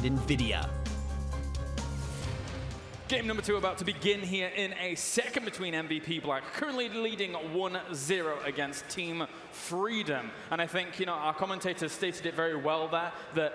NVIDIA. Game number 2 about to begin here in a second between MVP Black, currently leading 1-0 against Team Freedom. And I think, you know, our commentators stated it very well there, that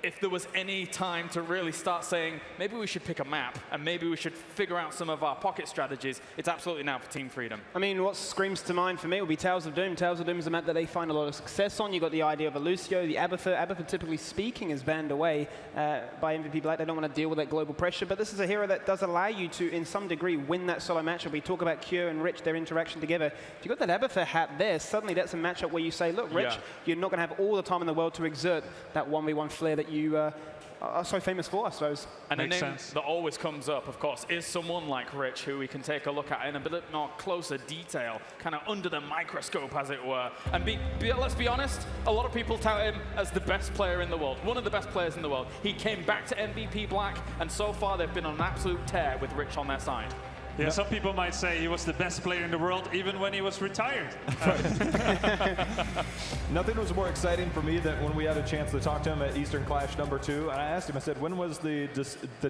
if there was any time to really start saying, maybe we should pick a map and maybe we should figure out some of our pocket strategies, it's absolutely now for Team Freedom. I mean, what screams to mind for me would be Tales of Doom. Tales of Doom is a map that they find a lot of success on. You've got the idea of a Lucio, the Abathur. Abathur, typically speaking, is banned away by MVP Black. They don't want to deal with that global pressure, but this is a hero that does allow you to, in some degree, win that solo matchup. We talk about Cure and Rich, their interaction together. If you've got that Abathur hat there, suddenly that's a matchup where you say, look, Rich, you're not going to have all the time in the world to exert that 1v1 flair that you are so famous for, I suppose. And a name that always comes up, of course, is someone like Rich, who we can take a look at in a bit more closer detail, kind of under the microscope, as it were. And let's be honest, a lot of people tout him as the best player in the world, one of the best players in the world. He came back to MVP Black, and so far they've been on an absolute tear with Rich on their side. Yeah, some people might say he was the best player in the world even when he was retired. Nothing was more exciting for me than when we had a chance to talk to him at Eastern Clash number 2. And I asked him, I said, when was the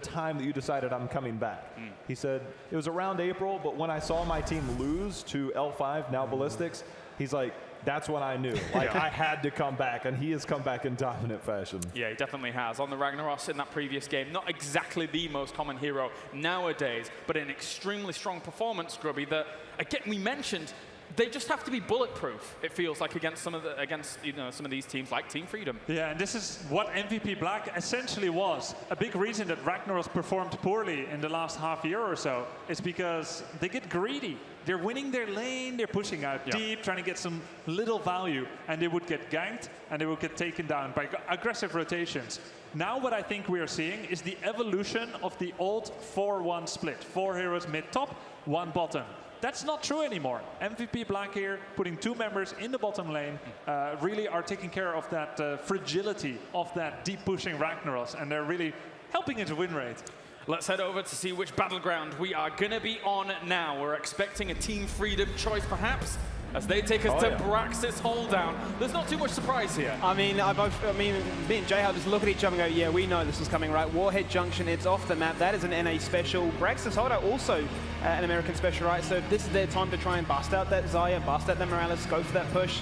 time that you decided I'm coming back? He said, it was around April, but when I saw my team lose to L5, now Ballistics, he's like, that's when I knew. Like, I had to come back, and he has come back in dominant fashion. Yeah, he definitely has. On the Ragnaros in that previous game, not exactly the most common hero nowadays, but an extremely strong performance, Grubby, that, again, we mentioned, they just have to be bulletproof, it feels like, against some of these teams like Team Freedom. Yeah, and this is what MVP Black essentially was. A big reason that Ragnaros performed poorly in the last half year or so is because they get greedy. They're winning their lane, they're pushing out deep, trying to get some little value, and they would get ganked, and they would get taken down by aggressive rotations. Now what I think we are seeing is the evolution of the old 4-1 split. 4 heroes mid-top, 1 bottom. That's not true anymore. MVP Black here, putting 2 members in the bottom lane, really are taking care of that fragility of that deep pushing Ragnaros, and they're really helping it to win rate. Let's head over to see which battleground we are going to be on now. We're expecting a Team Freedom choice, perhaps, as they take us to Braxis Holdown. There's not too much surprise here. I mean, me and Jay just look at each other and go, yeah, we know this is coming, right? Warhead Junction, it's off the map. That is an NA special. Braxis Holdown also an American special, right? So if this is their time to try and bust out that Xayah, bust out the Morales, go for that push.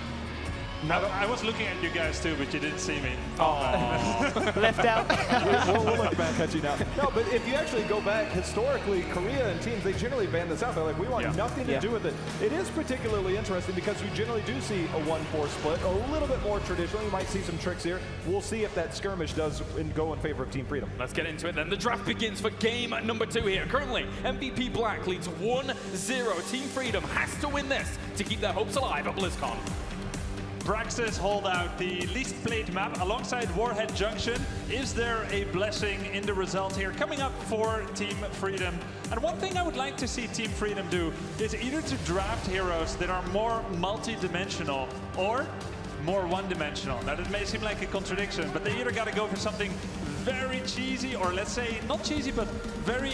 I was looking at you guys too, but you didn't see me. Left out. we'll look back at you now. No, but if you actually go back, historically, Korea and teams, they generally ban this out. They're like, we want nothing to do with it. It is particularly interesting because you generally do see a 1-4 split, a little bit more traditional. You might see some tricks here. We'll see if that skirmish does go in favor of Team Freedom. Let's get into it then. The draft begins for game number 2 here. Currently, MVP Black leads 1-0. Team Freedom has to win this to keep their hopes alive at BlizzCon. Braxis Holdout, the least played map alongside Warhead Junction. Is there a blessing in the result here coming up for Team Freedom? And one thing I would like to see Team Freedom do is either to draft heroes that are more multi-dimensional or more one-dimensional. Now that may seem like a contradiction, but they either got to go for something very cheesy, or let's say not cheesy, but very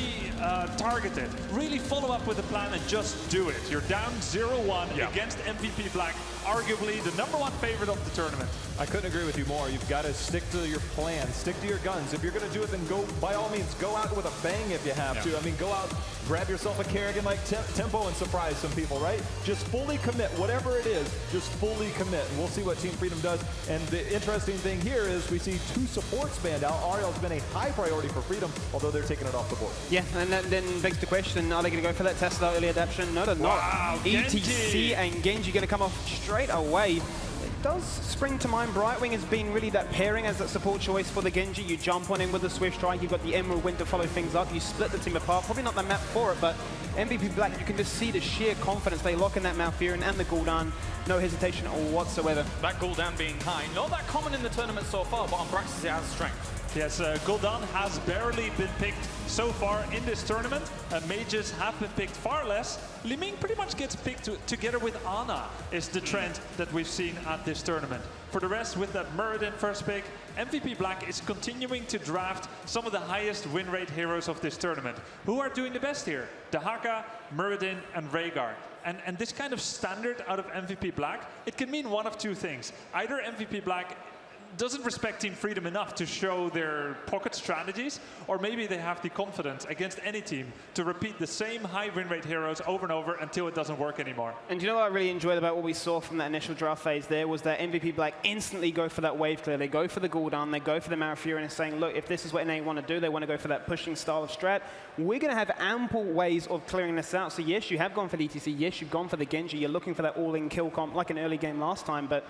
targeted. Really follow up with a plan and just do it. You're down 0-1 against MVP Black, arguably the #1 favorite of the tournament. I couldn't agree with you more. You've got to stick to your plan, stick to your guns. If you're going to do it, then go, by all means, go out with a bang if you have to. I mean, go out, grab yourself a Kerrigan like Tempo and surprise some people, right? Just fully commit, whatever it is, just fully commit. And we'll see what Team Freedom does. And the interesting thing here is we see 2 supports banned out. Ariel's been a high priority for Freedom, although they're taking it off the board. Yeah, and that then begs the question, are they going to go for that Tesla early adaptation? No, they're not. Wow, ETC and Genji going to come off straight away. It does spring to mind. Brightwing has been really that pairing as that support choice for the Genji. You jump on him with the Swift Strike, you've got the Emerald Wind to follow things up, you split the team apart. Probably not the map for it, but MVP Black, you can just see the sheer confidence. They lock in that Malfurion and the Gul'dan. No hesitation whatsoever. That Gul'dan being high, not that common in the tournament so far, but on Braxis it has strength. Yes, Gul'dan has barely been picked so far in this tournament. Mages have been picked far less. Li Ming pretty much gets picked together with Ana, is the trend that we've seen at this tournament. For the rest, with that Muradin first pick, MVP Black is continuing to draft some of the highest win rate heroes of this tournament. Who are doing the best here? Dahaka, Muradin, and Rhaegar. And this kind of standard out of MVP Black, it can mean one of 2 things. Either MVP Black doesn't respect Team Freedom enough to show their pocket strategies, or maybe they have the confidence against any team to repeat the same high win rate heroes over and over until it doesn't work anymore. And you know what I really enjoyed about what we saw from that initial draft phase there was that MVP Black instantly go for that wave clear. They go for the Gul'dan, they go for the Malfurion, and saying, look, if this is what NA want to do, they want to go for that pushing style of strat, we're going to have ample ways of clearing this out. So yes, you have gone for the ETC, yes, you've gone for the Genji, you're looking for that all-in kill comp like an early game last time, but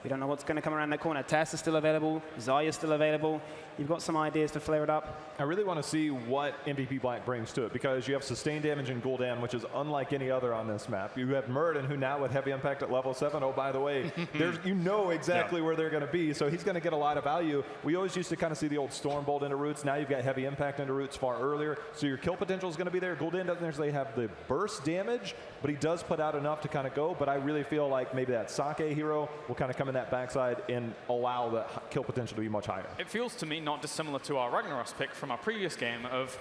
we don't know what's going to come around that corner. Tass is still available. Zarya's still available. You've got some ideas to flare it up. I really want to see what MVP Black brings to it, because you have sustained damage in Gul'dan, which is unlike any other on this map. You have Muradin, who now with heavy impact at level 7, oh, by the way, you know exactly where they're going to be, so he's going to get a lot of value. We always used to kind of see the old Stormbolt into roots. Now you've got heavy impact into roots far earlier, so your kill potential is going to be there. Gul'dan doesn't necessarily have the burst damage, but he does put out enough to kind of go, but I really feel like maybe that Sake hero will kind of come in that backside and allow the kill potential to be much higher. It feels to me not dissimilar to our Ragnaros pick from our previous game of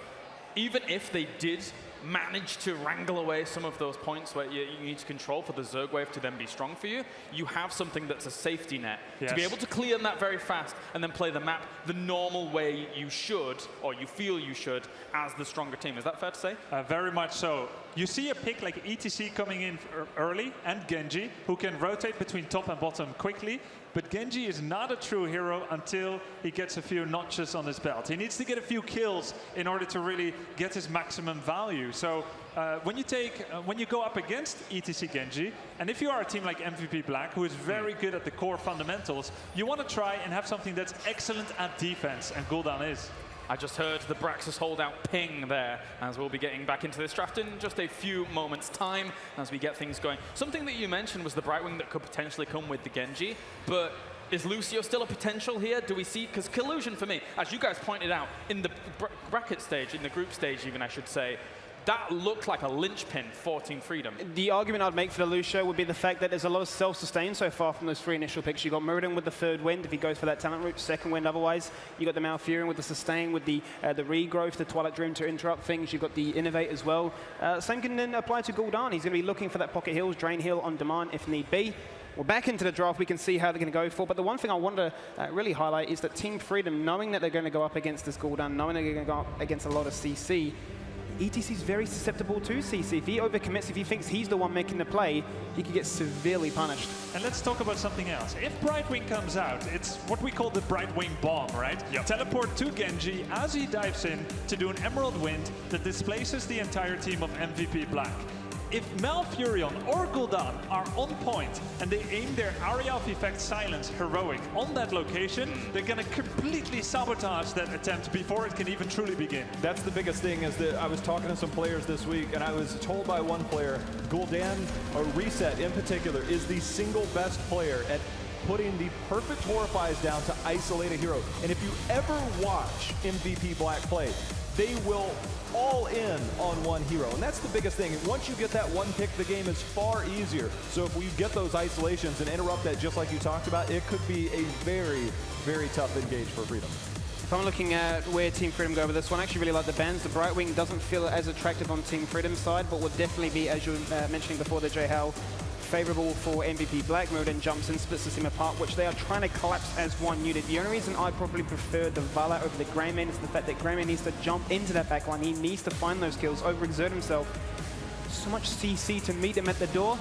even if they did manage to wrangle away some of those points where you need to control for the Zerg wave to then be strong for you, you have something that's a safety net to be able to clear that very fast and then play the map the normal way you should, or you feel you should, as the stronger team. Is that fair to say? Very much so. You see a pick like ETC coming in early, and Genji, who can rotate between top and bottom quickly. But Genji is not a true hero until he gets a few notches on his belt. He needs to get a few kills in order to really get his maximum value. So when you go up against ETC Genji, and if you are a team like MVP Black, who is very good at the core fundamentals, you want to try and have something that's excellent at defense, and Gul'dan is. I just heard the Braxis holdout ping there, as we'll be getting back into this draft in just a few moments' time as we get things going. Something that you mentioned was the Brightwing that could potentially come with the Genji, but is Lucio still a potential here? Do we see, because Collusion for me, as you guys pointed out, in the bracket stage, in the group stage even I should say, that looked like a linchpin for Team Freedom. The argument I'd make for the Lucio would be the fact that there's a lot of self-sustain so far from those 3 initial picks. You've got Muradin with the 3rd wind, if he goes for that talent route, 2nd wind otherwise. You've got the Malfurion with the sustain, with the regrowth, the Twilight Dream to interrupt things. You've got the Innovate as well. Same can then apply to Gul'dan. He's going to be looking for that pocket heals, drain heal on demand if need be. Well, back into the draft, we can see how they're going to go for. But the one thing I want to really highlight is that Team Freedom, knowing that they're going to go up against this Gul'dan, knowing they're going to go up against a lot of CC, ETC is very susceptible to CC. If he overcommits, if he thinks he's the one making the play, he could get severely punished. And let's talk about something else. If Brightwing comes out, it's what we call the Brightwing bomb, right? Yep. Teleport to Genji as he dives in to do an Emerald Wind that displaces the entire team of MVP Black. If Malfurion or Gul'dan are on point and they aim their Area of Effect Silence Heroic on that location, they're going to completely sabotage that attempt before it can even truly begin. That's the biggest thing, is that I was talking to some players this week, and I was told by one player, Gul'dan, or Reset in particular, is the single best player at putting the perfect Horrifies down to isolate a hero. And if you ever watch MVP Black play, they will all in on one hero, and that's the biggest thing. Once you get that one pick, the game is far easier. So if we get those isolations and interrupt that just like you talked about, it could be a very, very tough engage for Freedom. If I'm looking at where Team Freedom go with this one, I actually really like the bans. The Brightwing doesn't feel as attractive on Team Freedom's side, but would definitely be, as you were mentioning before, the J-Hal, favorable for MVP Black. Muradin jumps in, splits the team apart, which they are trying to collapse as one unit. The only reason I probably prefer the Vala over the Greymane is the fact that Greymane needs to jump into that backline. He needs to find those kills, overexert himself. So much CC to meet him at the door.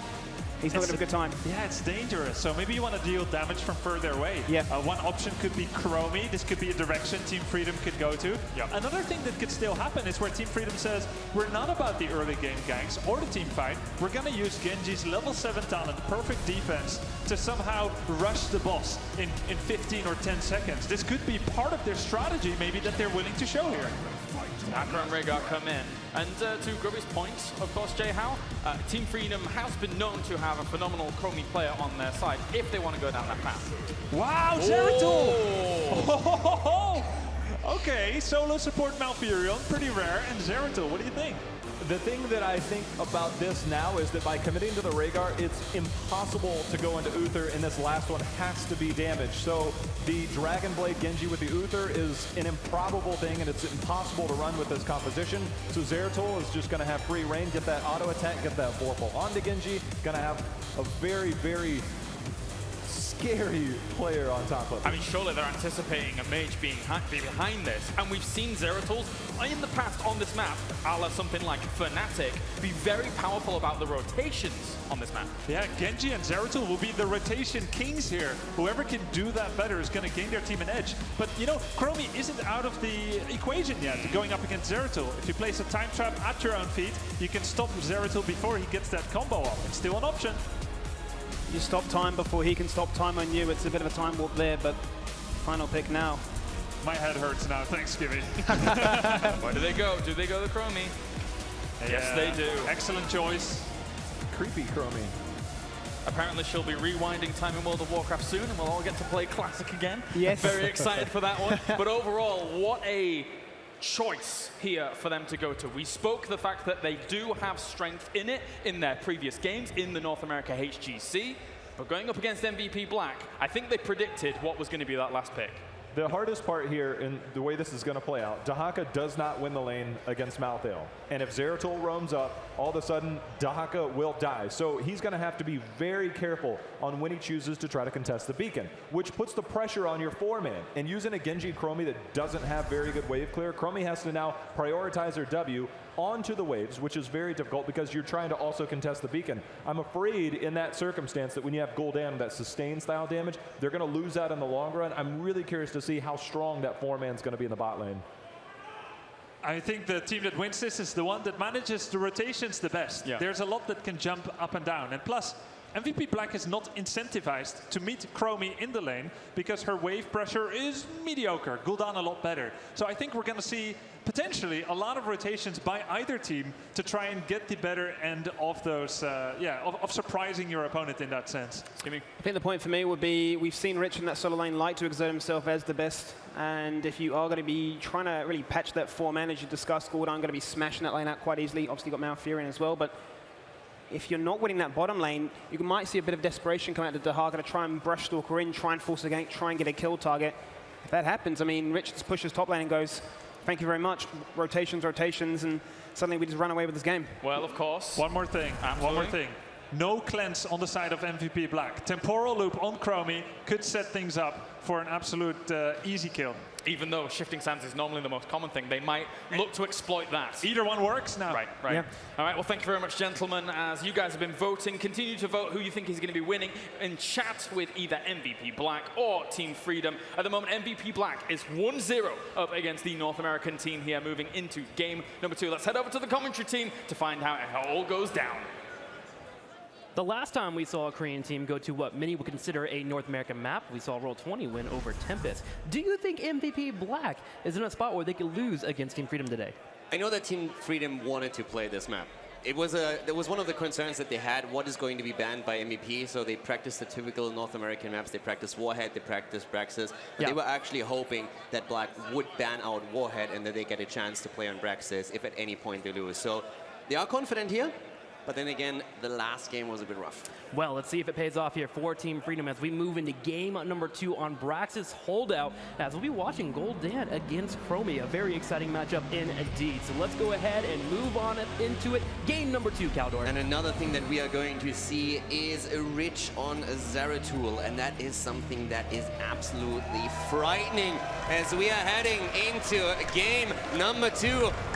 He's not going to have a good time. Yeah, it's dangerous. So maybe you want to deal damage from further away. Yeah. One option could be Chromie. This could be a direction Team Freedom could go to. Yep. Another thing that could still happen is where Team Freedom says, we're not about the early game ganks or the team fight. We're going to use Genji's level 7 talent, perfect defense, to somehow rush the boss in 15 or 10 seconds. This could be part of their strategy, maybe, that they're willing to show here. Akra and Rhaegar come in. And to Grubby's point, of course, J-Hal, Team Freedom has been known to have a phenomenal Chromie player on their side if they want to go down that path. Wow, Zeratul! Oh. Okay, solo support Malfurion, pretty rare. And Zeratul, what do you think? The thing that I think about this now is that by committing to the Rhaegar, it's impossible to go into Uther, and this last one has to be damaged. So the Dragon Blade Genji with the Uther is an improbable thing, and it's impossible to run with this composition. So Zeratul is just going to have free reign, get that auto attack, get that Vorpal onto Genji. Going to have a very, very scary player on top of it. I mean, surely they're anticipating a mage being behind this, and we've seen Zeratools in the past on this map, a la something like Fnatic, be very powerful about the rotations on this map. Yeah, Genji and Zeratul will be the rotation kings here. Whoever can do that better is going to gain their team an edge. But, you know, Chromie isn't out of the equation yet, going up against Zeratul. If you place a time trap at your own feet, you can stop Zeratul before he gets that combo off. It's still an option. You stop time before he can stop time on you. It's a bit of a time warp there, but final pick now. My head hurts now, thanks, Kimmy. Where do they go? Do they go to Chromie? Yes, they do. Excellent choice. Creepy Chromie. Apparently she'll be rewinding time in World of Warcraft soon, and we'll all get to play Classic again. Yes. Very excited for that one. But overall, what a choice here for them to go to. We spoke the fact that they do have strength in it in their previous games in the North America HGC, but going up against MVP Black, I think they predicted what was going to be that last pick. The hardest part here, in the way this is going to play out, Dahaka does not win the lane against Malthael. And if Zeratul roams up, all of a sudden, Dahaka will die. So he's going to have to be very careful on when he chooses to try to contest the beacon, which puts the pressure on your 4-man. And using a Genji Chromie that doesn't have very good wave clear, Chromie has to now prioritize her W onto the waves, which is very difficult because you're trying to also contest the beacon. I'm afraid in that circumstance that when you have Gul'dan, that sustained style damage, they're going to lose out in the long run. I'm really curious to see how strong that 4-man's going to be in the bot lane. I think the team that wins this is the one that manages the rotations the best. Yeah. There's a lot that can jump up and down. And plus, MVP Black is not incentivized to meet Chromie in the lane because her wave pressure is mediocre. Gul'dan a lot better. So I think we're going to see potentially a lot of rotations by either team to try and get the better end of those, of surprising your opponent in that sense. I think the point for me would be we've seen Rich in that solo lane like to exert himself as the best. And if you are going to be trying to really patch that 4-man, as you discussed, Gul'dan going to be smashing that lane out quite easily. Obviously, got Malfurion as well. But if you're not winning that bottom lane, you might see a bit of desperation come out of Dahaka to try and brush Stalker in, try and force a gank, try and get a kill target. If that happens, I mean, Rich just pushes top lane and goes, thank you very much, rotations, and suddenly we just run away with this game. Well, of course. One more thing. Absolutely. One more thing. No cleanse on the side of MVP Black. Temporal loop on Chromie could set things up for an absolute easy kill. Even though shifting sands is normally the most common thing, they might look to exploit that. Either one works now. Right. Yeah. All right, well, thank you very much, gentlemen. As you guys have been voting, continue to vote who you think is going to be winning in chat with either MVP Black or Team Freedom. At the moment, MVP Black is 1-0 up against the North American team here, moving into game number 2. Let's head over to the commentary team to find out how it all goes down. The last time we saw a Korean team go to what many would consider a North American map, we saw Roll20 win over Tempest. Do you think MVP Black is in a spot where they could lose against Team Freedom today? I know that Team Freedom wanted to play this map. That was one of the concerns that they had, what is going to be banned by MVP, so they practiced the typical North American maps. They practiced Warhead, they practiced Braxis. But They were actually hoping that Black would ban out Warhead and that they get a chance to play on Braxis if at any point they lose. So they are confident here. But then again, the last game was a bit rough. Well, let's see if it pays off here for Team Freedom as we move into game number 2 on Braxis Holdout, as we'll be watching Gul'dan against Chromie. A very exciting matchup indeed. So let's go ahead and move on into it. Game number 2, Caldor. And another thing that we are going to see is a Rich on Zeratul, and that is something that is absolutely frightening as we are heading into game number 2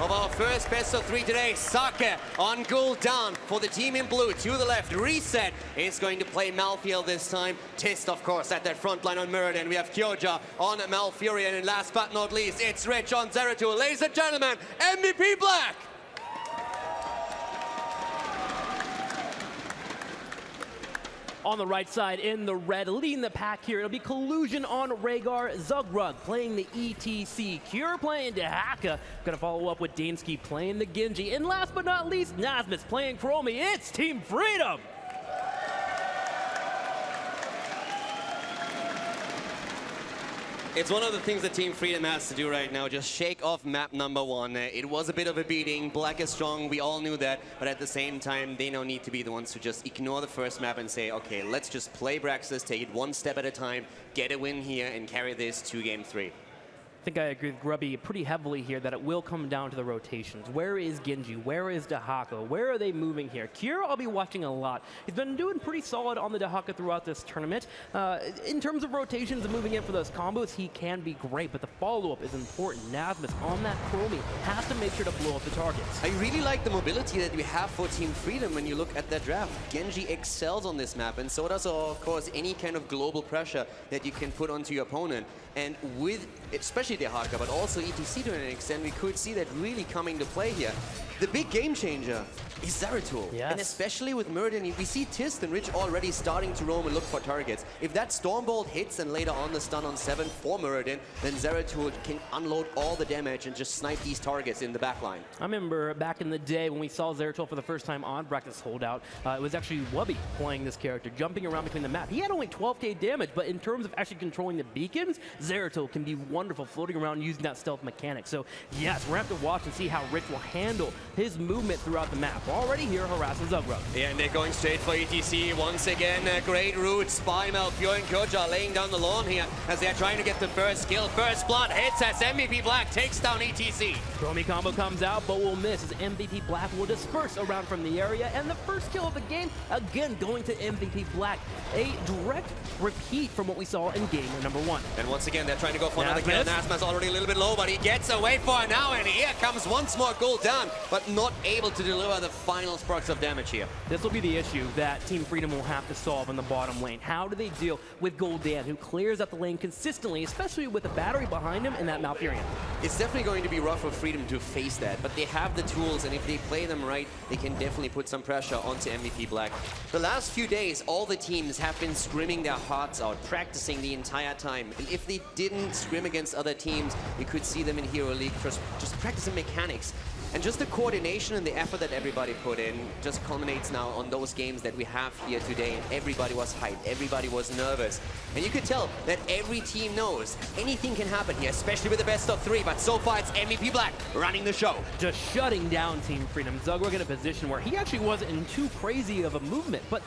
of our first best of 3 today. Sake on Gul'dan for the team in blue. To the left, Reset is going to play Malthael this time. Tist, of course, at that front line on Muradin. We have Kyoja on Malfurion, and last but not least, it's Rich on Zeratul. Ladies and gentlemen, MVP Black! On the right side, in the red, leading the pack here, it'll be Collusion on Rhaegar. Zugrug playing the ETC. Cure playing Dahaka. Gonna follow up with Dansky playing the Genji. And last but not least, Nazmus playing Chromie. It's Team Freedom! It's one of the things that Team Freedom has to do right now, just shake off map number 1. It was a bit of a beating. Black is strong, we all knew that, but at the same time, they don't need to be the ones to just ignore the first map and say, okay, let's just play Braxis, take it one step at a time, get a win here, and carry this to game 3. think I agree with Grubby pretty heavily here that it will come down to the rotations. Where is Genji? Where is Dehaka? Where are they moving here? Kira, I'll be watching a lot. He's been doing pretty solid on the Dehaka throughout this tournament. In terms of rotations and moving in for those combos, he can be great, but the follow-up is important. Nazmus on that Chromie has to make sure to blow up the targets. I really like the mobility that we have for Team Freedom when you look at that draft. Genji excels on this map, and so does, of course, any kind of global pressure that you can put onto your opponent. And with, especially Dehaka, but also ETC to an extent, we could see that really coming to play here. The big game changer is Zeratul. Yes. And especially with Muradin, we see Tist and Rich already starting to roam and look for targets. If that Stormbolt hits and later on the stun on 7 for Muradin, then Zeratul can unload all the damage and just snipe these targets in the backline. I remember back in the day when we saw Zeratul for the first time on Practice Holdout, it was actually Wubby playing this character, jumping around between the map. He had only 12k damage, but in terms of actually controlling the beacons, Zeratul can be wonderful floating around using that stealth mechanic. So yes, we're going to have to watch and see how Rich will handle his movement throughout the map. Already here harassing Zugrug. Yeah, and they're going straight for ETC once again. A great route. Spy, Malpure, and Koja laying down the lawn here as they're trying to get the first kill. First blood hits as MVP Black takes down ETC. Chromie combo comes out, but will miss as MVP Black will disperse around from the area. And the first kill of the game, again, going to MVP Black. A direct repeat from what we saw in game number 1. And once again, they're trying to go for another kill. Nazma's already a little bit low, but he gets away for it now. And here comes once more Gul'dan, but not able to deliver the final sparks of damage here. This will be the issue that Team Freedom will have to solve in the bottom lane. How do they deal with Gul'dan, who clears up the lane consistently, especially with a battery behind him and that Malfurion? It's definitely going to be rough for Freedom to face that, but they have the tools, and if they play them right, they can definitely put some pressure onto MVP Black. The last few days, all the teams have been scrimming their hearts out, practicing the entire time. And if they didn't scrim against other teams, you could see them in Hero League just practicing mechanics. And just the coordination and the effort that everybody put in just culminates now on those games that we have here today. And everybody was hyped, everybody was nervous. And you could tell that every team knows anything can happen here, especially with the best of 3. But so far, it's MVP Black running the show. Just shutting down Team Freedom. Zugrug in a position where he actually wasn't in too crazy of a movement, but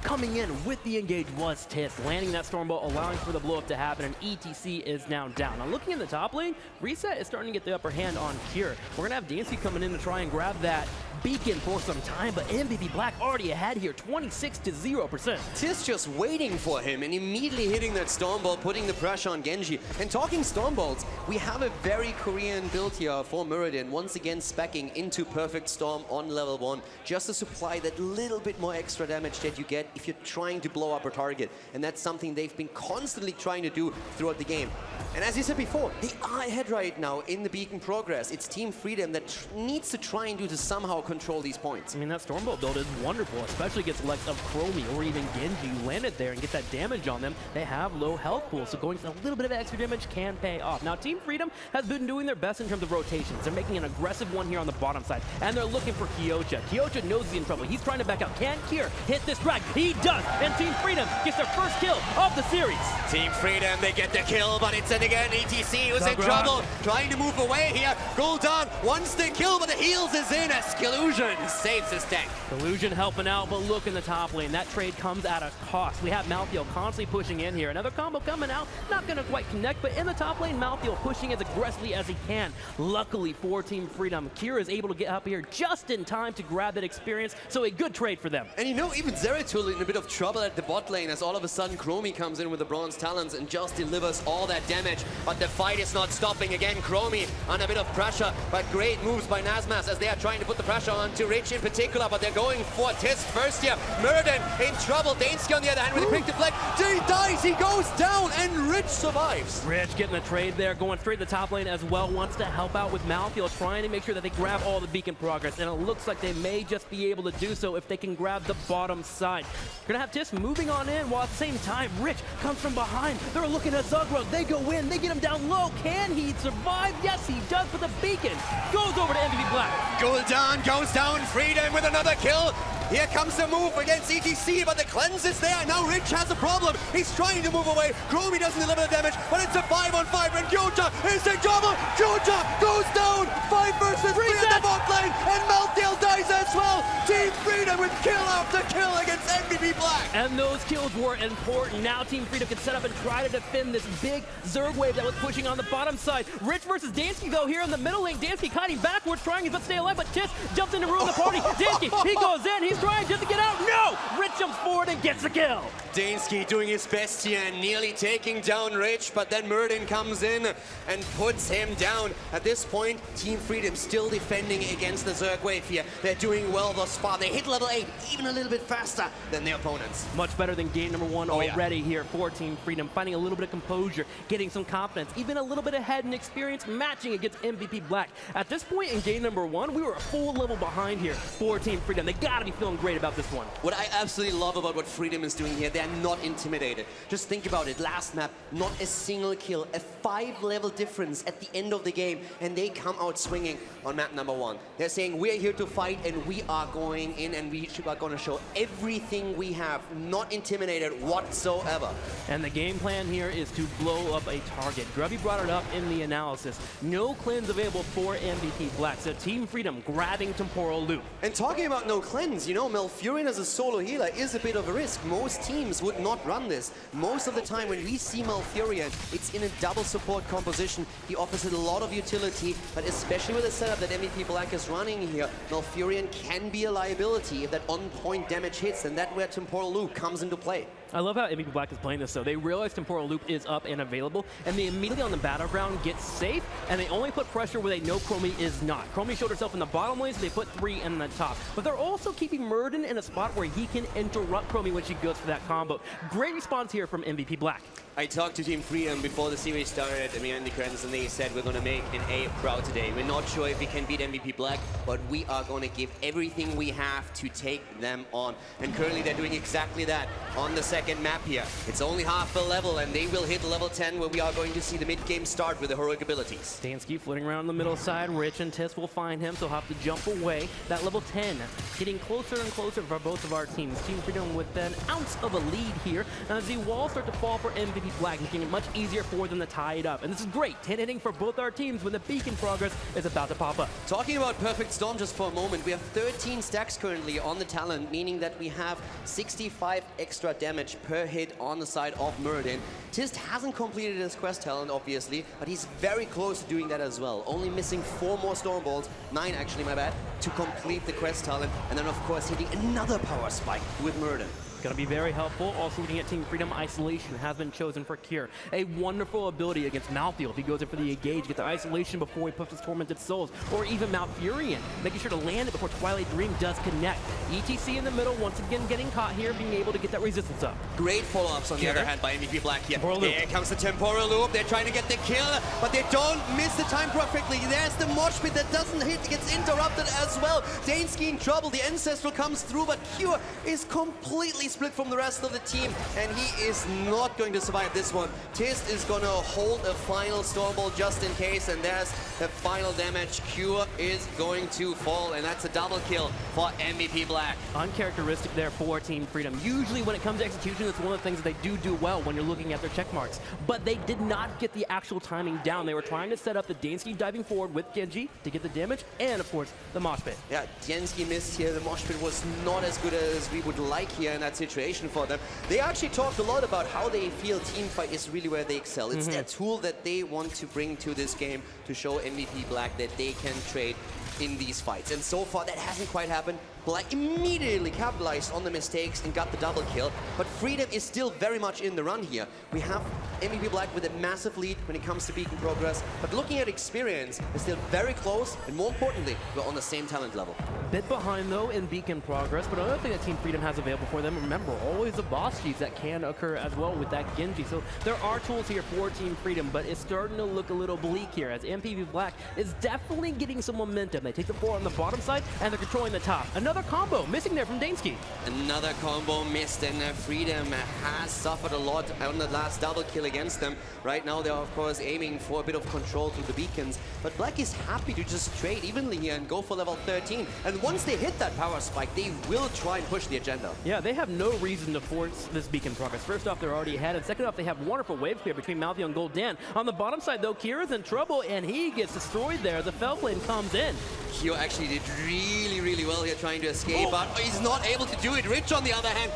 coming in with the engage was Tist, landing that Stormbolt, allowing for the blow-up to happen, and ETC is now down. Now looking in the top lane, Reset is starting to get the upper hand on Cure. We're gonna have Dansky coming in to try and grab that beacon for some time, but MVP Black already ahead here, 26-0%. Tist just waiting for him and immediately hitting that Stormbolt, putting the pressure on Genji. And talking Stormbolts, we have a very Korean build here for Muradin, once again speccing into Perfect Storm on level 1, just to supply that little bit more extra damage that you get if you're trying to blow up a target. And that's something they've been constantly trying to do throughout the game. And as you said before, they are ahead right now in the beacon progress. It's Team Freedom that needs to try and do to somehow control these points. I mean, that Stormbolt build is wonderful, especially against the likes of Chromie or even Genji. You land it there and get that damage on them. They have low health pools, so going for a little bit of extra damage can pay off. Now, Team Freedom has been doing their best in terms of rotations. They're making an aggressive one here on the bottom side, and they're looking for Kyocha. Kyocha knows he's in trouble. He's trying to back out. Can Kier hit this drag? He does, and Team Freedom gets their first kill of the series. Team Freedom, they get the kill, but it's again ETC who's in trouble, trying to move away here. Gul'dan wants the kill, but the heals is in as Illusion saves his tank. Illusion helping out, but look in the top lane. That trade comes at a cost. We have Malthael constantly pushing in here. Another combo coming out, not going to quite connect, but in the top lane, Malthael pushing as aggressively as he can. Luckily for Team Freedom, Kira is able to get up here just in time to grab that experience, so a good trade for them. And you know, even Zeratul in a bit of trouble at the bot lane as all of a sudden Chromie comes in with the Bronze Talons and just delivers all that damage. But the fight is not stopping again. Chromie under a bit of pressure, but great moves by Nazmas as they are trying to put the pressure on to Rich in particular, but they're going for Tist first here. Muradin in trouble. Dansky on the other hand with a quick deflect. He dies, he goes down, and Rich survives. Rich getting the trade there, going straight to the top lane as well, wants to help out with Malthael, trying to make sure that they grab all the beacon progress, and it looks like they may just be able to do so if they can grab the bottom side. Gonna have Tist moving on in, while at the same time, Rich comes from behind. They're looking at Zugrug. They go in, they get him down low. Can he survive? Yes, he does, but the beacon goes over to MVP Black. Gul'dan goes down, Freedom with another kill. Here comes the move against ETC, but the cleanse is there. Now Rich has a problem. He's trying to move away. Chromie doesn't deliver the damage, but it's a 5-on-5, and Kyocha is in trouble. Kyocha goes down. 5 versus 3 at the bot lane, and Malthael dies as well. Team Freedom with kill after kill against MVP MVP Black. And those kills were important. Now Team Freedom can set up and try to defend this big Zerg wave that was pushing on the bottom side. Rich versus Dansky, though, here in the middle lane. Dansky kiting backwards, trying his best to stay alive, but Tis jumps in to ruin the party. Dansky, he goes in, he's trying just to get out. No! Rich jumps forward and gets the kill. Dansky doing his best here and nearly taking down Rich, but then Murden comes in and puts him down. At this point, Team Freedom still defending against the Zerg wave here. They're doing well thus far. They hit level 8 even a little bit faster than their opponents. Much better than game number 1 already here for Team Freedom. Finding a little bit of composure, getting some confidence, even a little bit ahead in experience, matching against MVP Black. At this point in game number 1, we were a full level behind here for Team Freedom. They gotta be feeling great about this one. What I absolutely love about what Freedom is doing here, they're not intimidated. Just think about it. Last map, not a single kill, a 5-level difference at the end of the game, and they come out swinging on map number 1. They're saying, we're here to fight, and we are going in, and we are going to show everything we have, not intimidated whatsoever. And the game plan here is to blow up a target. Grubby brought it up in the analysis. No cleanse available for MVP Black, so Team Freedom grabbing Temporal Loop. And talking about no cleanse, you know, Malfurion as a solo healer is a bit of a risk. Most teams would not run this. Most of the time when we see Malfurion, it's in a double support composition. He offers a lot of utility, but especially with the setup that MVP Black is running here, Malfurion can be a liability if that on-point damage hits, and that's where Temporal Loop comes into play. I love how MVP Black is playing this, though. They realize Temporal Loop is up and available, and they immediately on the battleground get safe, and they only put pressure where they know Chromie is not. Chromie showed herself in the bottom lane, so they put 3 in the top. But they're also keeping Murden in a spot where he can interrupt Chromie when she goes for that combo. Great response here from MVP Black. I talked to Team Freedom before the series started, in the curtains, and they said we're going to make an A proud today. We're not sure if we can beat MVP Black, but we are going to give everything we have to take them on. And currently they're doing exactly that on the second map here. It's only half a level, and they will hit level 10, where we are going to see the mid-game start with the heroic abilities. Dansky flitting around the middle side. Rich and Tis will find him, so he'll have to jump away. That level 10 getting closer and closer for both of our teams. Team Freedom with an ounce of a lead here. Now as the walls start to fall for MVP Black, making it much easier for them to tie it up. And this is great. 10 hitting for both our teams when the beacon progress is about to pop up. Talking about Perfect Storm just for a moment, we have 13 stacks currently on the talent, meaning that we have 65 extra damage per hit on the side of Murden. Tist hasn't completed his quest talent, obviously, but he's very close to doing that as well. Only missing 4 more Storm Balls, 9 actually, my bad, to complete the quest talent. And then, of course, hitting another power spike with Murden. Going to be very helpful. Also looking at Team Freedom, Isolation has been chosen for Cure. A wonderful ability against Malthael. If he goes in for the engage, get the Isolation before he puts his Tormented Souls. Or even Malfurion, making sure to land it before Twilight Dream does connect. ETC in the middle, once again getting caught here, being able to get that resistance up. Great follow-ups on the other hand by MVP Black here. Here comes the Temporal Loop. They're trying to get the kill, but they don't miss the time perfectly. There's the Mosh Pit that doesn't hit, gets interrupted as well. Dansky in trouble. The Ancestral comes through, but Cure is completely split from the rest of the team, and he is not going to survive this one. Tist is going to hold a final Stormball just in case, and there's the final damage. Cure is going to fall, and that's a double kill for MVP Black. Uncharacteristic there for Team Freedom. Usually when it comes to execution, it's one of the things that they do well when you're looking at their check marks. But they did not get the actual timing down. They were trying to set up the Dansky diving forward with Genji to get the damage, and of course, the Mosh Pit. Yeah, Dansky missed here. The Mosh Pit was not as good as we would like here in that situation for them. They actually talked a lot about how they feel teamfight is really where they excel. It's that tool that they want to bring to this game to show MVP Black that they can trade in these fights. And so far, that hasn't quite happened. Black immediately capitalized on the mistakes and got the double kill, but Freedom is still very much in the run here. We have MVP Black with a massive lead when it comes to beacon progress, but looking at experience, they're still very close, and more importantly, we're on the same talent level. Bit behind, though, in beacon progress, but another thing that Team Freedom has available for them, remember, always the boss cheese that can occur as well with that Genji. So there are tools here for Team Freedom, but it's starting to look a little bleak here, as MVP Black is definitely getting some momentum. They take the 4 on the bottom side, and they're controlling the top. Another combo missing there from Dansky. Another combo missed, and Freedom has suffered a lot on the last double kill against them. Right now, they're of course aiming for a bit of control through the beacons, but Black is happy to just trade evenly here and go for level 13. And once they hit that power spike, they will try and push the agenda. Yeah, they have no reason to force this beacon progress. First off, they're already ahead, and second off, they have wonderful wave clear between Malthael and Gul'dan. On the bottom side, though, Kira's in trouble, and he gets destroyed there. The Fellblade comes in. Kyo actually did really, really well here trying to to escape, but he's not able to do it. Rich, on the other hand,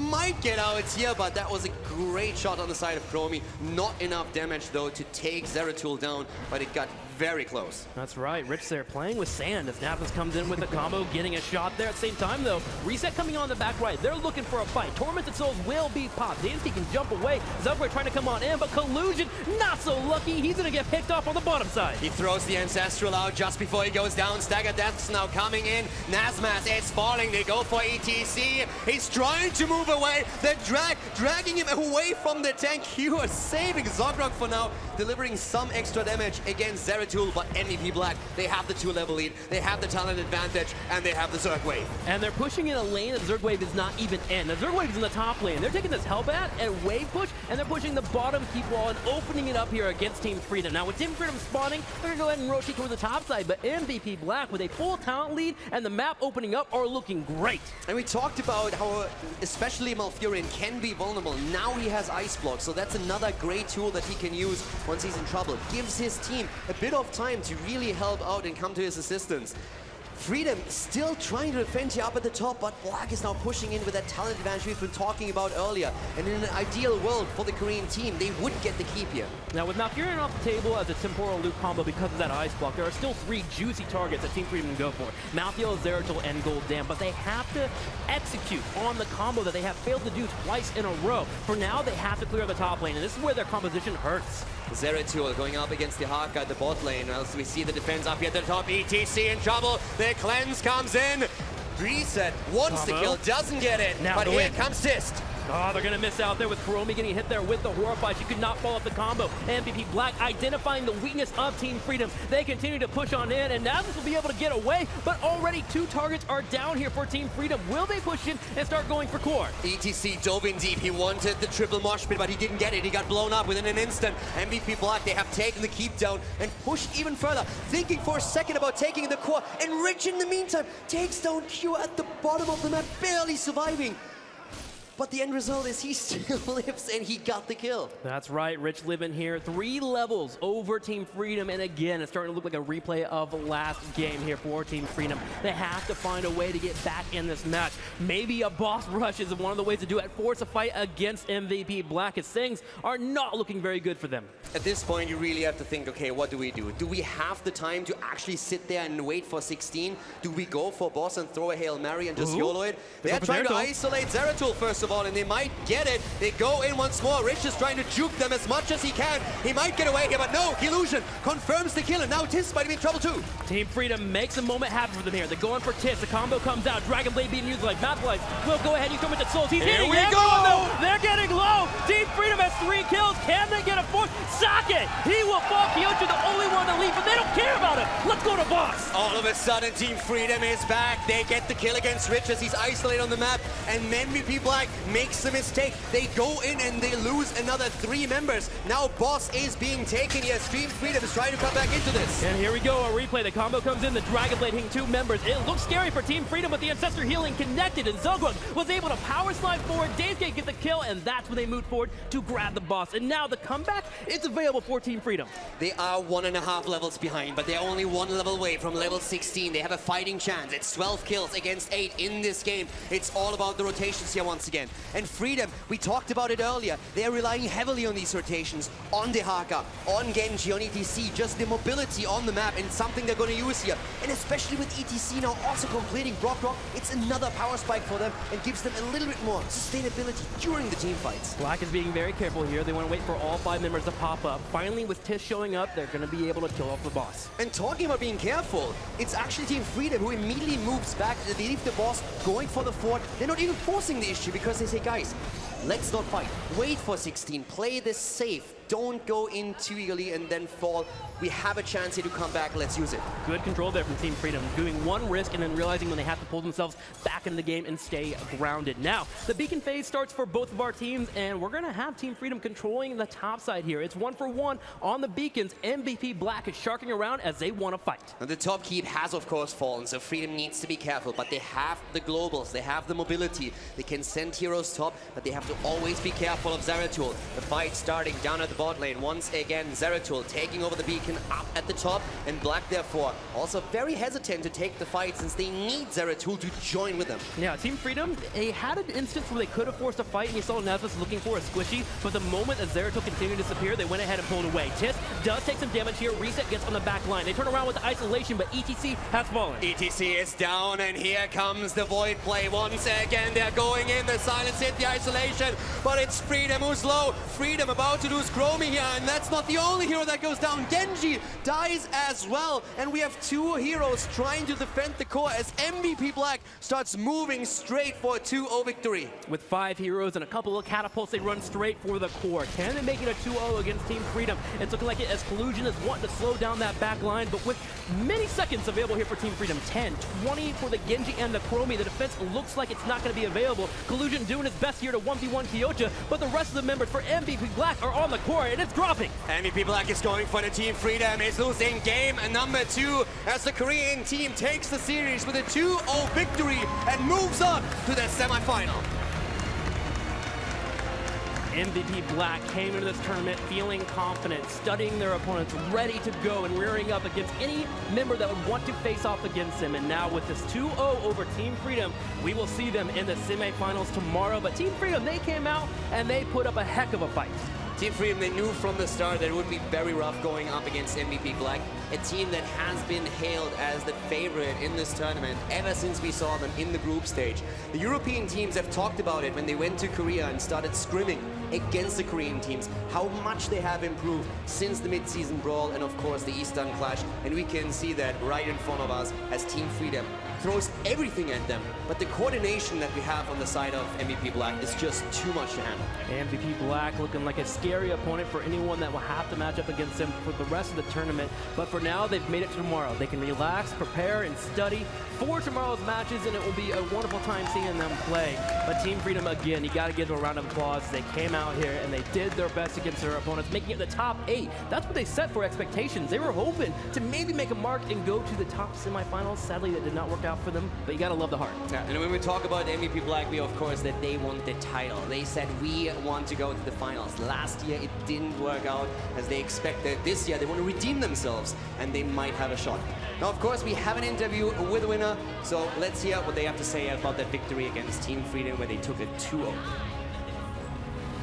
might get out here, but that was a great shot on the side of Chromie. Not enough damage, though, to take Zeratul down, but it got very close. That's right, Rich there playing with sand as Navis comes in with the combo, getting a shot there. At the same time, though, Reset coming on the back right. They're looking for a fight. Tormented Souls will be popped. Dansky can jump away. Zugray trying to come on in, but Collusion, not so lucky. He's going to get picked off on the bottom side. He throws the Ancestral out just before he goes down. Stagger Death's now coming in. Nazmas is falling. They go for ETC. He's trying to move away. They're dragging him away from the tank. You are saving Zogrog for now, delivering some extra damage against Zeratul, but MVP Black, they have the 2-level lead, they have the talent advantage, and they have the Zerg Wave. And they're pushing in a lane that Zerg Wave is not even in. The Zerg Wave is in the top lane. They're taking this Hellbat and Wave push, and they're pushing the bottom keep wall and opening it up here against Team Freedom. Now with Team Freedom spawning, they're going to go ahead and rotate towards the top side, but MVP Black with a full talent lead and the map opening up are looking great. And we talked about how especially Malfurion can be vulnerable. Now he has Ice Block, so that's another great tool that he can use once he's in trouble. Gives his team a bit of time to really help out and come to his assistance. Freedom still trying to defend here up at the top, but Black is now pushing in with that talent advantage we've been talking about earlier. And in an ideal world for the Korean team, they would get the keep here. Now with Malfurion off the table as a temporal loop combo because of that Ice Block, there are still 3 juicy targets that Team Freedom can go for. Malthael, Zeratul, and Gul'dan, but they have to execute on the combo that they have failed to do twice in a row. For now, they have to clear the top lane, and this is where their composition hurts. Zeratul going up against the Haka at the bot lane. As we see the defense up here at the top, ETC in trouble. The cleanse comes in. Reset wants the kill, doesn't get it. Now but here comes Tist. Oh, they're going to miss out there with Chromie getting hit there with the Horrify. She could not follow up the combo. MVP Black identifying the weakness of Team Freedom. They continue to push on in, and Navis will be able to get away, but already 2 targets are down here for Team Freedom. Will they push in and start going for core? ETC dove in deep. He wanted the triple mosh pit, but he didn't get it. He got blown up within an instant. MVP Black, they have taken the keep down and pushed even further, thinking for a second about taking the core. And Rich, in the meantime, takes down Q at the bottom of the map, barely surviving. But the end result is he still lives and he got the kill. That's right, Rich living here. 3 levels over Team Freedom. And again, it's starting to look like a replay of last game here for Team Freedom. They have to find a way to get back in this match. Maybe a boss rush is one of the ways to do it. Force a fight against MVP Black, as things are not looking very good for them. At this point, you really have to think, okay, what do we do? Do we have the time to actually sit there and wait for 16? Do we go for boss and throw a Hail Mary and just YOLO it? They're trying to isolate Zeratul first of all, and they might get it. They go in once more. Rich is trying to juke them as much as he can. He might get away here, but no, Illusion confirms the kill, and now Tis might be in trouble too. Team Freedom makes a moment happen for them here. They're going for Tis. The combo comes out. Dragon Blade being used like Map Life. Will go ahead. You come into Souls. He's hitting everyone, though. They're getting low. Team Freedom has 3 kills. Can they get a 4th? Sake! He will fall. Kyoto, the only one to leave, but they don't care about him. Let's go to boss. All of a sudden, Team Freedom is back. They get the kill against Rich as he's isolated on the map, and MVP Black makes the mistake. They go in and they lose another 3 members. Now boss is being taken here. Team Freedom is trying to come back into this. And here we go, a replay. The combo comes in, the Dragon Blade hitting 2 members. It looks scary for Team Freedom, but the Ancestor healing connected, and Zogwag was able to power slide forward. Dansky get the kill, and that's when they moved forward to grab the boss. And now the comeback is available for Team Freedom. They are 1.5 levels behind, but they're only 1 level away from level 16. They have a fighting chance. It's 12 kills against 8 in this game. It's all about the rotations here once again. And Freedom, we talked about it earlier. They're relying heavily on these rotations, on the Haka, on Genji, on ETC, just the mobility on the map, and something they're going to use here. And especially with ETC now also completing Brock Rock, it's another power spike for them and gives them a little bit more sustainability during the team fights. Black is being very careful here. They want to wait for all 5 members to pop up. Finally, with Tish showing up, they're going to be able to kill off the boss. And talking about being careful, it's actually Team Freedom who immediately moves back. They leave the boss going for the fort. They're not even forcing the issue because they say, guys, let's not fight. Wait for 16. Play this safe. Don't go in too eagerly and then fall. We have a chance here to come back. Let's use it. Good control there from Team Freedom, doing 1 risk and then realizing when they have to pull themselves back in the game and stay grounded. Now, the beacon phase starts for both of our teams, and we're going to have Team Freedom controlling the top side here. It's 1-for-1 on the beacons. MVP Black is sharking around as they want to fight. And the top keep has, of course, fallen, so Freedom needs to be careful, but they have the globals, they have the mobility. They can send heroes top, but they have to always be careful of Zeratul. The fight starting down at the bot lane. Once again, Zeratul taking over the beacon up at the top, and Black therefore also very hesitant to take the fight since they need Zeratul to join with them. Yeah, Team Freedom, they had an instance where they could have forced a fight, and you saw Nephis looking for a squishy, but the moment that Zeratul continued to disappear, they went ahead and pulled away. Tis does take some damage here. Reset gets on the back line. They turn around with the isolation, but ETC has fallen. ETC is down, and here comes the Void play once again. They're going in, the silence hit the isolation, but it's Freedom who's low. Freedom about to lose Chromie here, and that's not the only hero that goes down. Genji dies as well, and we have two heroes trying to defend the core as MVP Black starts moving straight for a 2-0 victory. With 5 heroes and a couple of catapults, they run straight for the core. Can they make it a 2-0 against Team Freedom? It's looking like it as Collusion is wanting to slow down that back line, but with many seconds available here for Team Freedom, 10, 20 for the Genji and the Chromie, the defense looks like it's not going to be available. Collusion doing his best here to 1v1 Kyocha, but the rest of the members for MVP Black are on the core, and it's dropping. MVP Black is going for the Team Freedom. Is losing game number 2 as the Korean team takes the series with a 2-0 victory and moves on to the semifinal. MVP Black came into this tournament feeling confident, studying their opponents, ready to go and rearing up against any member that would want to face off against them. And now with this 2-0 over Team Freedom, we will see them in the semifinals tomorrow. But Team Freedom, they came out and they put up a heck of a fight. Team Freedom, they knew from the start that it would be very rough going up against MVP Black, a team that has been hailed as the favorite in this tournament ever since we saw them in the group stage. The European teams have talked about it when they went to Korea and started scrimming against the Korean teams, how much they have improved since the mid-season brawl and of course the Eastern Clash, and we can see that right in front of us as Team Freedom throws everything at them, but the coordination that we have on the side of MVP Black is just too much to handle. MVP Black looking like a scary opponent for anyone that will have to match up against them for the rest of the tournament, but for now they've made it to tomorrow. They can relax, prepare, and study for tomorrow's matches, and it will be a wonderful time seeing them play. But Team Freedom, again, you got to give them a round of applause. They came out here and they did their best against their opponents, making it the top 8. That's what they set for expectations. They were hoping to maybe make a mark and go to the top semifinals. Sadly, that did not work out for them, but you got to love the heart. Yeah, and when we talk about MVP Black, we of course that they want the title. They said we want to go to the finals. Last year it didn't work out as they expected. This year they want to redeem themselves and they might have a shot. Now of course we have an interview with the winner, so let's hear what they have to say about that victory against Team Freedom where they took it 2-0.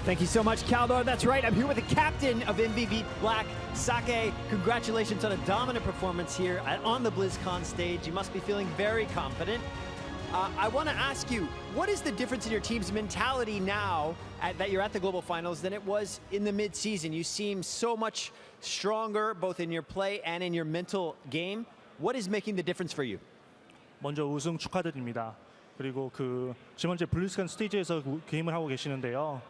Thank you so much, Caldor. That's right, I'm here with the captain of MVP Black, Sake. Congratulations on a dominant performance here on the BlizzCon stage. You must be feeling very confident. I want to ask you, what is the difference in your team's mentality now that you're at the Global Finals than it was in the mid-season? You seem so much stronger, both in your play and in your mental game. What is making the difference for you? 먼저 우승 축하드립니다. 그리고 지금 현재 블리즈컨 스테이지에서 게임을 하고 계시는데요.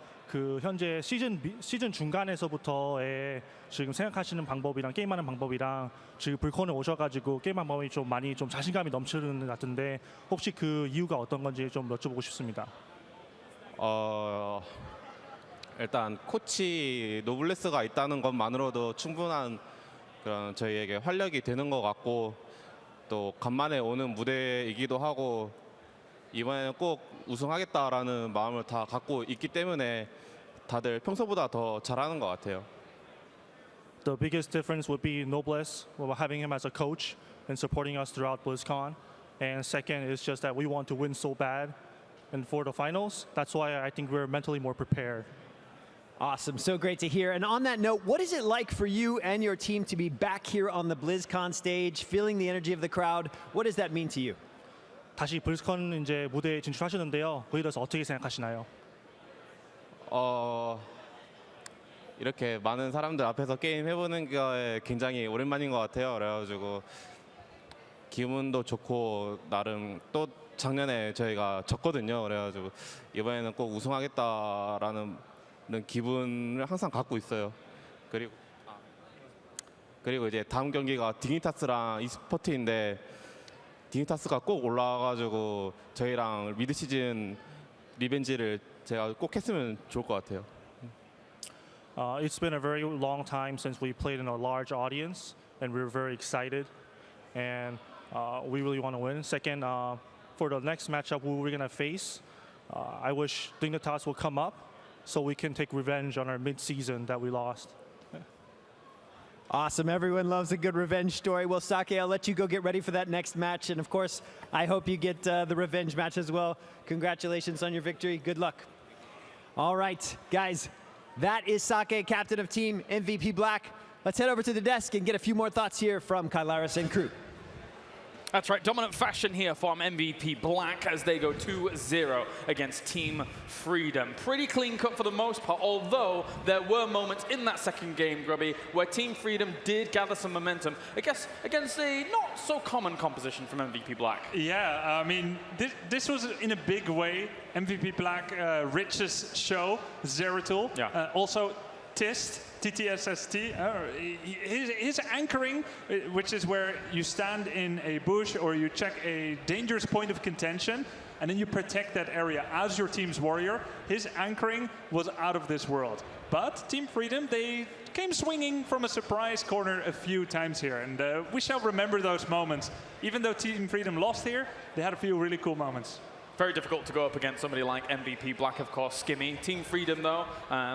현재 시즌 중간에서부터의 지금 생각하시는 방법이랑 게임하는 방법이랑 지금 불콘에 오셔가지고 게임 방법이 좀 많이 좀 자신감이 넘치는 것 같은데 혹시 그 이유가 어떤 건지 좀 여쭤보고 싶습니다. 일단 코치 노블레스가 있다는 것만으로도 충분한 그런 저희에게 활력이 되는 것 같고 또 간만에 오는 무대이기도 하고 이번에는 꼭 우승하겠다라는 마음을 다 갖고 있기 때문에 다들 평소보다 더 잘하는 것 같아요. The biggest difference would be Noblesse, having him as a coach and supporting us throughout BlizzCon. And second is just that we want to win so bad. And for the finals, that's why I think we're mentally more prepared. Awesome, so great to hear. And on that note, what is it like for you and your team to be back here on the BlizzCon stage, feeling the energy of the crowd? What does that mean to you? 다시 블리즈컨 이제 무대에 진출하셨는데요. 거기에 대해서 어떻게 생각하시나요? 이렇게 많은 사람들 앞에서 게임 해보는 게 굉장히 오랜만인 것 같아요. 그래가지고 기분도 좋고 나름 또 작년에 저희가 졌거든요. 그래가지고 이번에는 꼭 우승하겠다라는 기분을 항상 갖고 있어요. 그리고 이제 다음 경기가 디니타스랑 e스포츠인데 디니타스가 꼭 올라와가지고 저희랑 미드 시즌 리벤지를 제가 꼭 했으면 좋을 것 같아요. It's been a very long time since we played in a large audience, and we're very excited, and we really want to win. Second, for the next matchup who we're gonna face, I wish Dignitas will come up so we can take revenge on our mid-season that we lost. Awesome. Everyone loves a good revenge story. Well, Sake, I'll let you go get ready for that next match. And of course, I hope you get the revenge match as well. Congratulations on your victory. Good luck. All right, guys, that is Sake, captain of Team MVP Black. Let's head over to the desk and get a few more thoughts here from Kylaris and crew. That's right, dominant fashion here from MVP Black as they go 2-0 against Team Freedom. Pretty clean cut for the most part, although there were moments in that second game, Grubby, where Team Freedom did gather some momentum, I guess, against a not so common composition from MVP Black. Yeah, I mean, this was in a big way MVP Black Rich's show, Zeratul. Yeah. Also, Tist. TTSST, his anchoring, which is where you stand in a bush or you check a dangerous point of contention, and then you protect that area as your team's warrior. His anchoring was out of this world. But Team Freedom, they came swinging from a surprise corner a few times here, and we shall remember those moments. Even though Team Freedom lost here, they had a few really cool moments. Very difficult to go up against somebody like MVP Black, of course, Skimmy. Team Freedom, though,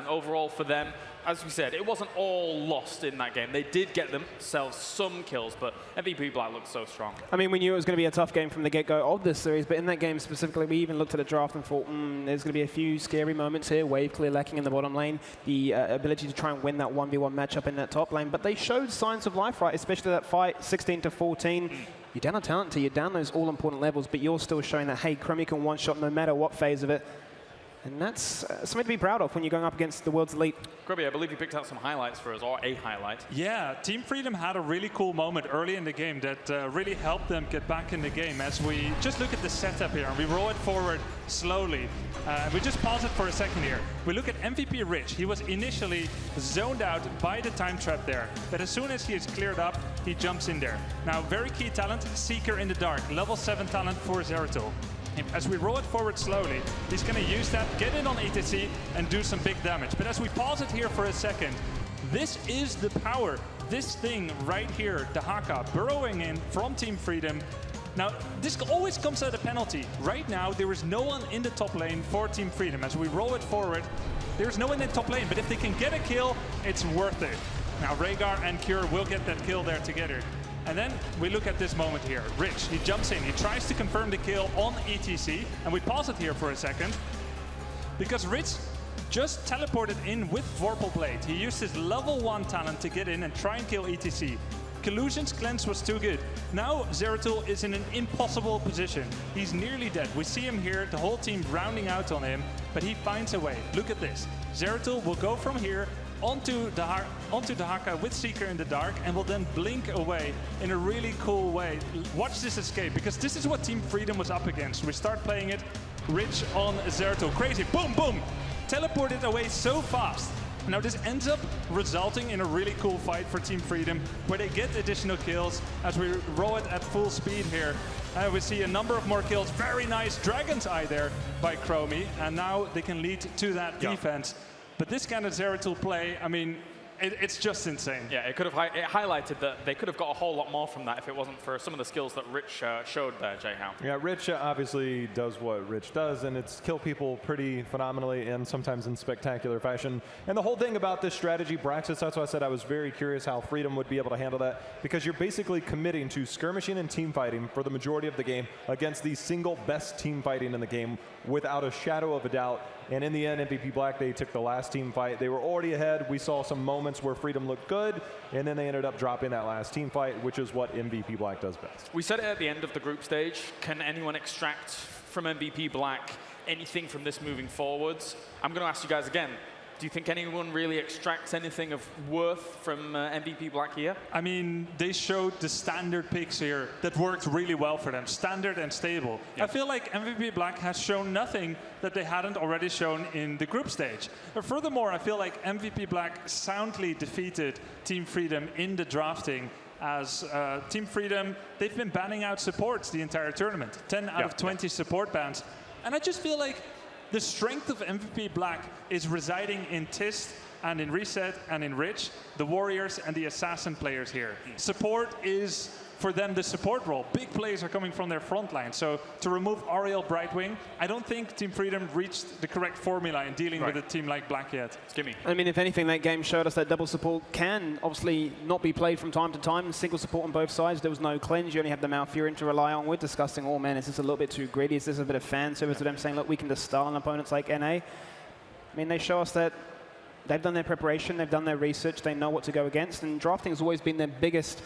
overall for them, as we said, it wasn't all lost in that game. They did get themselves some kills, but MVP Black looked so strong. I mean, we knew it was going to be a tough game from the get-go of this series, but in that game specifically, we even looked at the draft and thought, there's going to be a few scary moments here. Wave clear lacking in the bottom lane, the ability to try and win that 1v1 matchup in that top lane, but they showed signs of life, right? Especially that fight, 16-14. You're down a talent tier, you're down those all-important levels, but you're still showing that, hey, Chromie can one-shot no matter what phase of it. And that's something to be proud of when you're going up against the world's elite. Grubby, I believe you picked out some highlights for us, or a highlight. Yeah, Team Freedom had a really cool moment early in the game that really helped them get back in the game. As we just look at the setup here, and we roll it forward slowly. We just pause it for a second here. We look at MVP Rich. He was initially zoned out by the time trap there, but as soon as he is cleared up, he jumps in there. Now, very key talent, Seeker in the Dark, level 7 talent for Zeratul. As we roll it forward slowly, he's going to use that, get in on ETC, and do some big damage. But as we pause it here for a second, this is the power. This thing right here, the Haka, burrowing in from Team Freedom. Now, this always comes at a penalty. Right now, there is no one in the top lane for Team Freedom. As we roll it forward, there's no one in the top lane. But if they can get a kill, it's worth it. Now, Rhaegar and Cure will get that kill there together. And then we look at this moment here. Rich, he jumps in, he tries to confirm the kill on ETC, and we pause it here for a second, because Rich just teleported in with Vorpal Blade. He used his level 1 talent to get in and try and kill ETC. Collusion's cleanse was too good. Now Zeratul is in an impossible position. He's nearly dead. We see him here, the whole team rounding out on him, but he finds a way. Look at this. Zeratul will go from here onto the Haka with Seeker in the Dark, and will then blink away in a really cool way. Watch this escape, because this is what Team Freedom was up against. We start playing it, Rich on Zeratul, crazy, boom, boom, teleported away so fast. Now this ends up resulting in a really cool fight for Team Freedom, where they get additional kills as we roll it at full speed here. We see a number of more kills, very nice Dragon's Eye there by Chromie, and now they can lead to that defense. But this kind of Zeratul play, I mean, it's just insane. Yeah, it highlighted that they could have got a whole lot more from that if it wasn't for some of the skills that Rich showed there, Jayhow. Yeah, Rich obviously does what Rich does, and it's kill people pretty phenomenally and sometimes in spectacular fashion. And the whole thing about this strategy, Braxis, that's why I said I was very curious how Freedom would be able to handle that, because you're basically committing to skirmishing and team fighting for the majority of the game against the single best team fighting in the game without a shadow of a doubt. And in the end, MVP Black, they took the last team fight. They were already ahead. We saw some moments where Freedom looked good, and then they ended up dropping that last team fight, which is what MVP Black does best. We said it at the end of the group stage. Can anyone extract from MVP Black anything from this moving forwards? I'm going to ask you guys again. Do you think anyone really extracts anything of worth from MVP Black here? I mean, they showed the standard picks here that worked really well for them, standard and stable. Yep. I feel like MVP Black has shown nothing that they hadn't already shown in the group stage. But furthermore, I feel like MVP Black soundly defeated Team Freedom in the drafting, as Team Freedom, they've been banning out supports the entire tournament, 10 out of 20 support bans. And I just feel like the strength of MVP Black is residing in Tist and in Reset and in Rich, the Warriors and the Assassin players here. Support is, for them, the support role. Big plays are coming from their front line. So to remove Ariel Brightwing, I don't think Team Freedom reached the correct formula in dealing with a team like Black yet. Gimme. I mean, if anything, that game showed us that double support can obviously not be played from time to time. Single support on both sides. There was no cleanse. You only have the Malfurion to rely on. We're discussing, oh man, is this a little bit too greedy? Is this a bit of fan service to them saying, look, we can just stall on opponents like NA? I mean, they show us that they've done their preparation, they've done their research, they know what to go against, and drafting has always been their biggest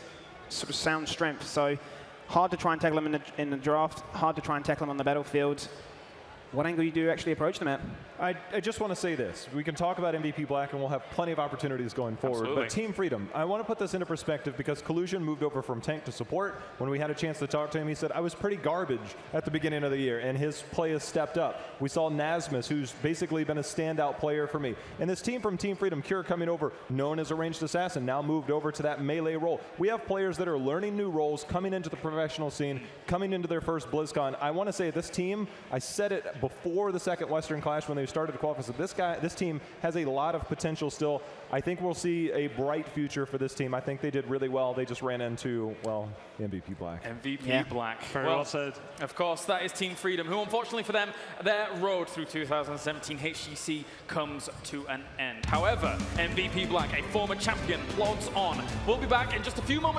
sort of sound strength. So hard to try and tackle them in the draft, hard to try and tackle them on the battlefield. What angle do you actually approach them at? I just want to say this. We can talk about MVP Black and we'll have plenty of opportunities going forward. Absolutely. But Team Freedom, I want to put this into perspective because Collusion moved over from tank to support. When we had a chance to talk to him, he said, I was pretty garbage at the beginning of the year, and his play has stepped up. We saw Nasmus, who's basically been a standout player for me. And this team from Team Freedom, Cure coming over, known as a ranged assassin, now moved over to that melee role. We have players that are learning new roles, coming into the professional scene, coming into their first BlizzCon. I want to say this team, I said it before the second Western Clash when they started to qualify, so this team has a lot of potential still. I think we'll see a bright future for this team. I think they did really well. They just ran into, well, MVP Black. MVP Black. Very well said. Of course, that is Team Freedom, who unfortunately for them, their road through 2017 HGC comes to an end. However, MVP Black, a former champion, plods on. We'll be back in just a few moments.